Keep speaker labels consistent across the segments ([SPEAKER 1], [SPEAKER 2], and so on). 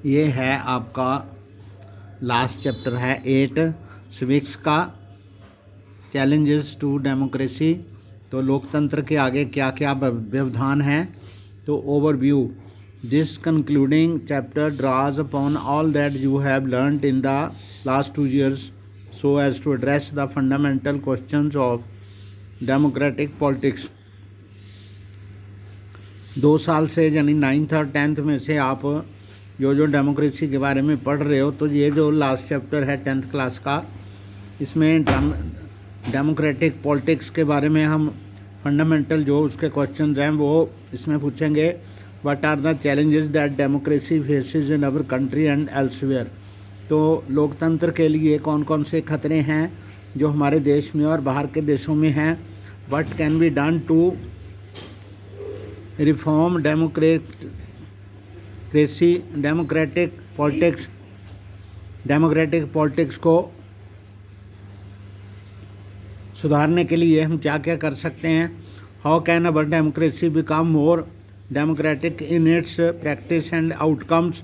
[SPEAKER 1] ये है आपका लास्ट चैप्टर है 8 सिविक्स का, चैलेंजेस टू डेमोक्रेसी। तो लोकतंत्र के आगे क्या क्या व्यवधान हैं। तो overview, this concluding chapter draws upon all that you have learned in the last 2 years so as to address the fundamental questions of democratic politics। 2 साल से यानी 9th और 10th में से आप जो डेमोक्रेसी के बारे में पढ़ रहे हो, तो ये जो लास्ट चैप्टर है 10th क्लास का, इसमें डेमोक्रेटिक पॉलिटिक्स के बारे में हम फंडामेंटल जो उसके क्वेश्चंस हैं वो इसमें पूछेंगे। What are the challenges that democracy faces in our country and elsewhere. तो लोकतंत्र के लिए कौन कौन से खतरे हैं जो हमारे देश में और बाहर के देशों में हैं। What can be done to reform democratic politics को सुधारने के लिए हम क्या क्या कर सकते हैं। How can our democracy become more democratic in its practice and outcomes.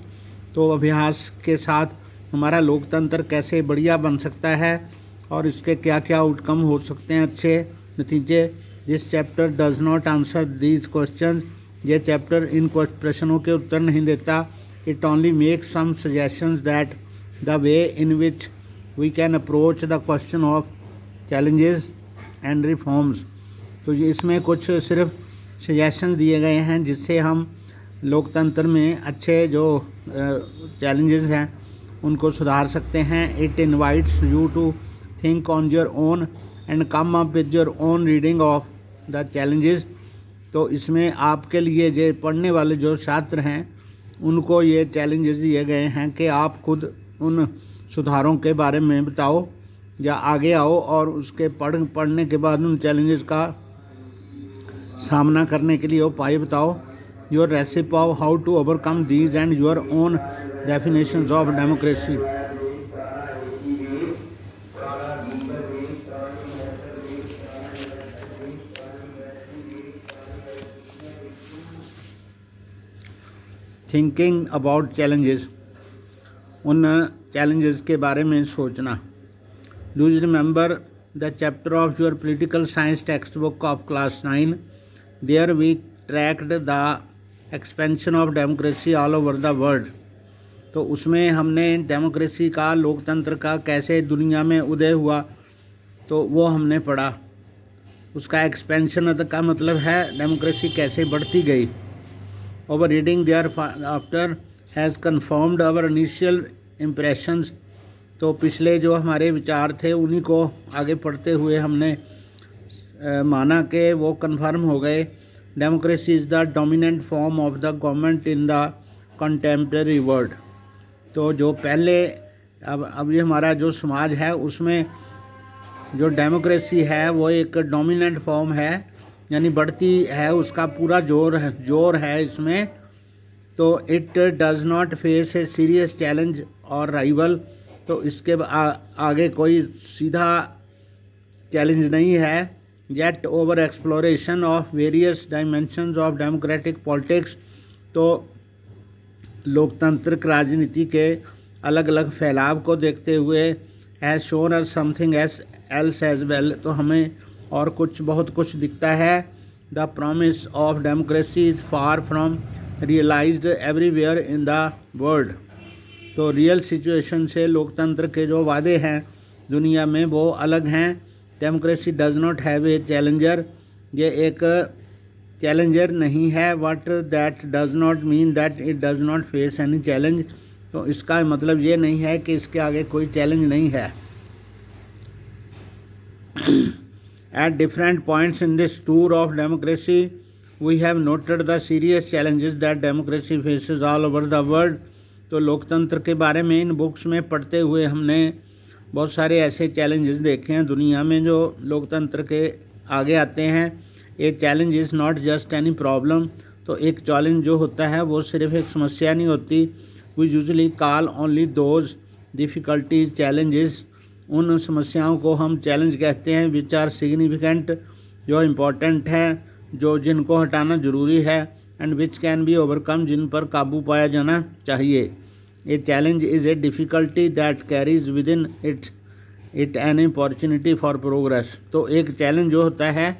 [SPEAKER 1] तो अभ्यास के साथ हमारा लोकतंत्र कैसे बढ़िया बन सकता है और इसके क्या क्या आउटकम हो सकते हैं, अच्छे नतीजे। This chapter does not answer these question. ये चैप्टर इन प्रश्नों के उत्तर नहीं देता। It only makes some suggestions that the way in which we can approach the question of challenges and reforms. तो ये इसमें कुछ सिर्फ सजेशन दिए गए हैं जिससे हम लोकतंत्र में अच्छे जो चैलेंजेस हैं उनको सुधार सकते हैं। It invites you to think on your own and come up with your own reading of the challenges. तो इसमें आपके लिए जो पढ़ने वाले जो छात्र हैं उनको ये चैलेंजेस दिए गए हैं कि आप खुद उन सुधारों के बारे में बताओ या आगे आओ और उसके पढ़ने के बाद उन चैलेंजेस का सामना करने के लिए उपाय बताओ। Your recipe of how to overcome these and your own definitions of democracy. Thinking about challenges, उन चैलेंजेस के बारे में सोचना। Do you remember the chapter of your political science text book of class 9? There we tracked the expansion of democracy all over the world. तो उसमें हमने democracy का, लोकतंत्र का कैसे दुनिया में उदय हुआ तो वो हमने पढ़ा। उसका एक्सपेंशन का मतलब है डेमोक्रेसी कैसे बढ़ती गई। Over reading thereafter has confirmed our initial impressions. तो पिछले जो हमारे विचार थे उन्हीं को आगे पढ़ते हुए हमने माना कि वो कन्फर्म हो गए। Democracy is the dominant form of the government in the contemporary world. तो जो पहले अब ये हमारा जो समाज है उसमें जो डेमोक्रेसी है वो एक डोमिनेंट फॉर्म है, यानी बढ़ती है, उसका पूरा जोर है इसमें। तो it does not face a serious challenge और राइवल। तो इसके आगे कोई सीधा चैलेंज नहीं है। Yet over exploration of various dimensions of democratic politics. तो लोकतांत्रिक राजनीति के अलग अलग फैलाव को देखते हुए has shown us something else as well. तो हमें और बहुत कुछ दिखता है। The promise of democracy is far from realized everywhere in the world. तो रियल सिचुएशन से लोकतंत्र के जो वादे हैं दुनिया में वो अलग हैं। Democracy does not have a challenger. ये एक चैलेंजर नहीं है। What that does not mean that it does not face any challenge. तो इसका मतलब ये नहीं है कि इसके आगे कोई चैलेंज नहीं है। At different points in this tour of democracy, we have noted the serious challenges that democracy faces all over the world. तो लोकतंत्र के बारे में इन बुक्स में पढ़ते हुए हमने बहुत सारे ऐसे चैलेंजेस देखे हैं दुनिया में जो लोकतंत्र के आगे आते हैं। ए challenge is not just any problem. तो एक चैलेंज जो होता है वो सिर्फ एक समस्या नहीं होती। We usually call only those difficulties challenges. उन समस्याओं को हम चैलेंज कहते हैं विच आर सिग्निफिकेंट, जो इम्पोर्टेंट हैं, जो जिनको हटाना ज़रूरी है, and which can be overcome, जिन पर काबू पाया जाना चाहिए। A challenge is a difficulty that carries with in it an opportunity for progress. तो एक चैलेंज जो होता है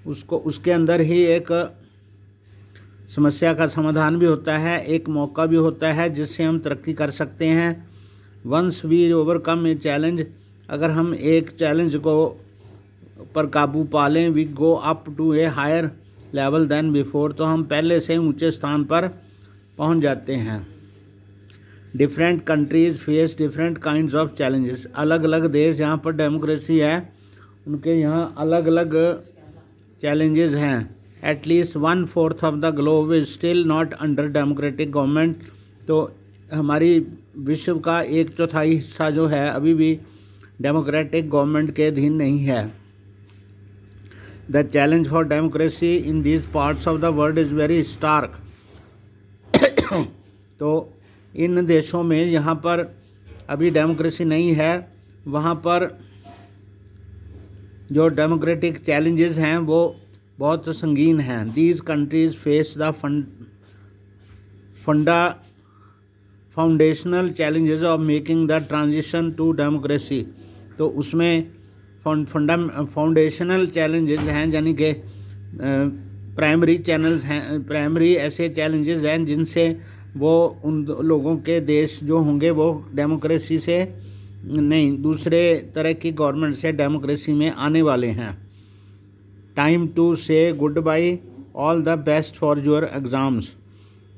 [SPEAKER 1] उसको उसके अंदर ही एक समस्या का समाधान भी होता है, एक मौका भी होता है जिससे हम तरक्की कर सकते हैं। Once we overcome a challenge, अगर हम एक चैलेंज को पर काबू पा लें, we go up to a higher level than before, तो हम पहले से ऊंचे स्थान पर पहुंच जाते हैं। Different countries face different kinds of challenges, अलग अलग देश जहाँ पर डेमोक्रेसी है उनके यहाँ अलग अलग चैलेंजेस हैं। At least 1/4 of the globe is still not under democratic government, तो हमारी विश्व का 1/4 हिस्सा जो है अभी भी डेमोक्रेटिक गवर्नमेंट के अधीन नहीं है। The challenge for democracy in these parts of the world is very stark. तो इन देशों में यहाँ पर अभी डेमोक्रेसी नहीं है, वहाँ पर जो डेमोक्रेटिक चैलेंजेस हैं वो बहुत संगीन हैं। These countries face the foundational challenges of making the transition to democracy, तो उसमें फाउंडेशनल चैलेंजेस हैं, यानी कि प्राइमरी ऐसे चैलेंजेस हैं जिनसे वो उन लोगों के देश जो होंगे वो डेमोक्रेसी से नहीं, दूसरे तरह की गवर्नमेंट से डेमोक्रेसी में आने वाले हैं। Time to say goodbye, all the best for your exams.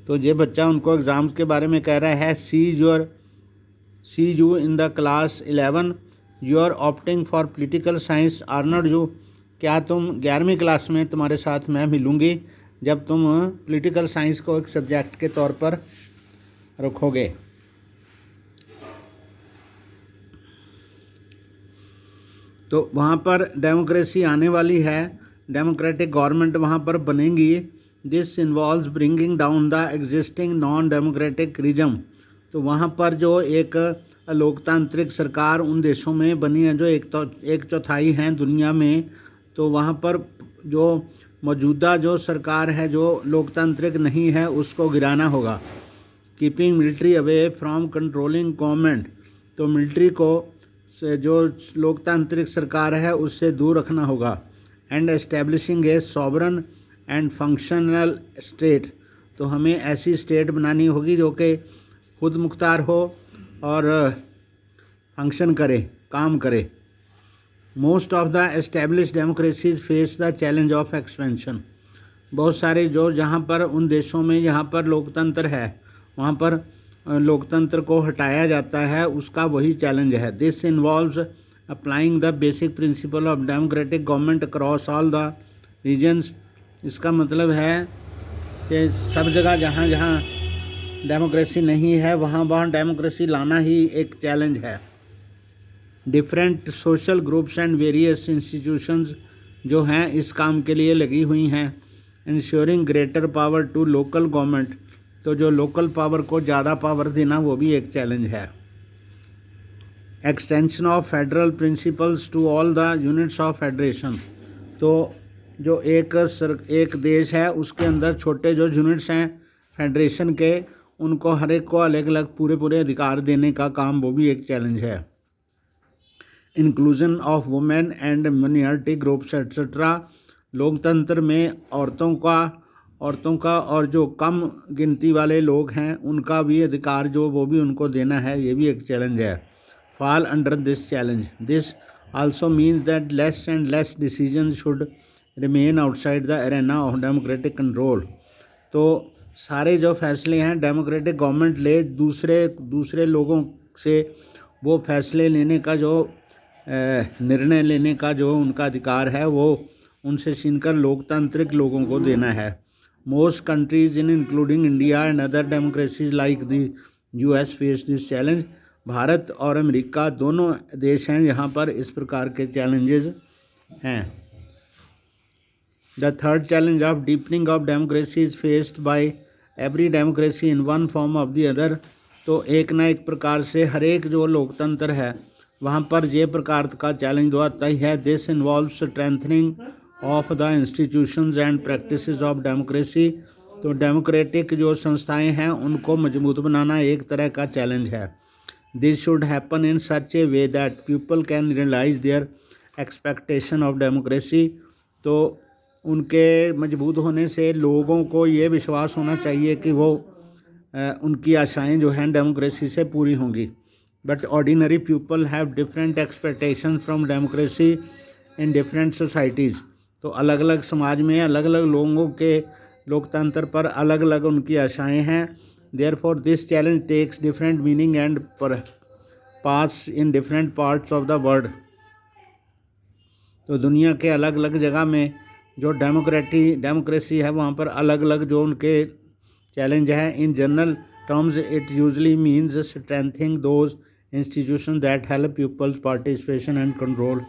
[SPEAKER 1] तो ये बच्चा उनको एग्ज़ाम्स के बारे में कह रहा है। See you in the class 11, you are opting for political science आर्नर यू, क्या तुम 11वीं क्लास में तुम्हारे साथ मैं मिलूँगी जब तुम पॉलिटिकल साइंस को एक सब्जेक्ट के तौर पर रखोगे। तो वहाँ पर डेमोक्रेसी आने वाली है, डेमोक्रेटिक गवर्नमेंट वहाँ पर बनेंगी। This involves bringing down the existing non democratic regime, तो वहाँ पर जो एक लोकतांत्रिक सरकार उन देशों में बनी है जो 1/4 हैं दुनिया में, तो वहाँ पर जो मौजूदा जो सरकार है जो लोकतांत्रिक नहीं है उसको गिराना होगा। Keeping military away from controlling government, तो मिलिट्री को से जो लोकतांत्रिक सरकार है उससे दूर रखना होगा। And establishing A sovereign and functional state, तो हमें ऐसी स्टेट बनानी होगी जो कि खुद मुख्तार हो और फंक्शन करे, काम करे। Most of the established democracies face the challenge of expansion, बहुत सारे जो जहाँ पर उन देशों में जहाँ पर लोकतंत्र है वहाँ पर लोकतंत्र को हटाया जाता है, उसका वही चैलेंज है। This involves applying the basic principle of democratic government across all the regions, इसका मतलब है कि सब जगह जहाँ जहाँ डेमोक्रेसी नहीं है वहाँ डेमोक्रेसी लाना ही एक चैलेंज है। Different social groups and various institutions जो हैं इस काम के लिए लगी हुई हैं। Ensuring greater power to local government, तो जो लोकल पावर को ज़्यादा पावर देना वो भी एक चैलेंज है। Extension of federal principles to all the units of federation, तो जो एक देश है उसके अंदर छोटे जो यूनिट्स हैं फेडरेशन के, उनको हर एक को अलग अलग पूरे अधिकार देने का काम वो भी एक चैलेंज है। Inclusion of women and minority groups etcetera, लोकतंत्र में औरतों का और जो कम गिनती वाले लोग हैं उनका भी अधिकार जो वो भी उनको देना है, ये भी एक चैलेंज है। Fall under this challenge, this also means that less and less decision should remain outside the arena of democratic control, तो सारे जो फैसले हैं डेमोक्रेटिक गवर्नमेंट ले, दूसरे लोगों से वो फैसले लेने का जो निर्णय लेने का जो उनका अधिकार है वो उनसे छीनकर लोकतांत्रिक लोगों को देना है। Most countries in including India and other democracies like the US face this challenge, Bharat और अमेरिका दोनों देश हैं यहाँ पर इस प्रकार के चैलेंजेस हैं। The third challenge of deepening of democracy is faced by every democracy in one form of the other, तो एक ना एक प्रकार से हर एक जो लोकतंत्र है वहाँ पर ये प्रकार का चैलेंज तो आता ही है। This involve strengthening of the institutions and practices of democracy, तो डेमोक्रेटिक जो संस्थाएं हैं उनको मजबूत बनाना एक तरह का चैलेंज है। This should happen in such a way that people can realize their expectation of democracy. तो उनके मजबूत होने से लोगों को ये विश्वास होना चाहिए कि वो उनकी आशाएं जो हैं डेमोक्रेसी से पूरी होंगी। But ordinary people have different expectation from democracy in different societies. तो अलग अलग समाज में अलग अलग लोगों के लोकतंत्र पर अलग अलग उनकी आशाएं हैं। Therefore this challenge takes different meaning and paths in different parts of the world. तो दुनिया के अलग अलग जगह में जो डेमोक्रेसी है वहाँ पर अलग अलग जो उनके चैलेंज हैं। In general terms it usually means strengthening those institution that help peoples participation and control.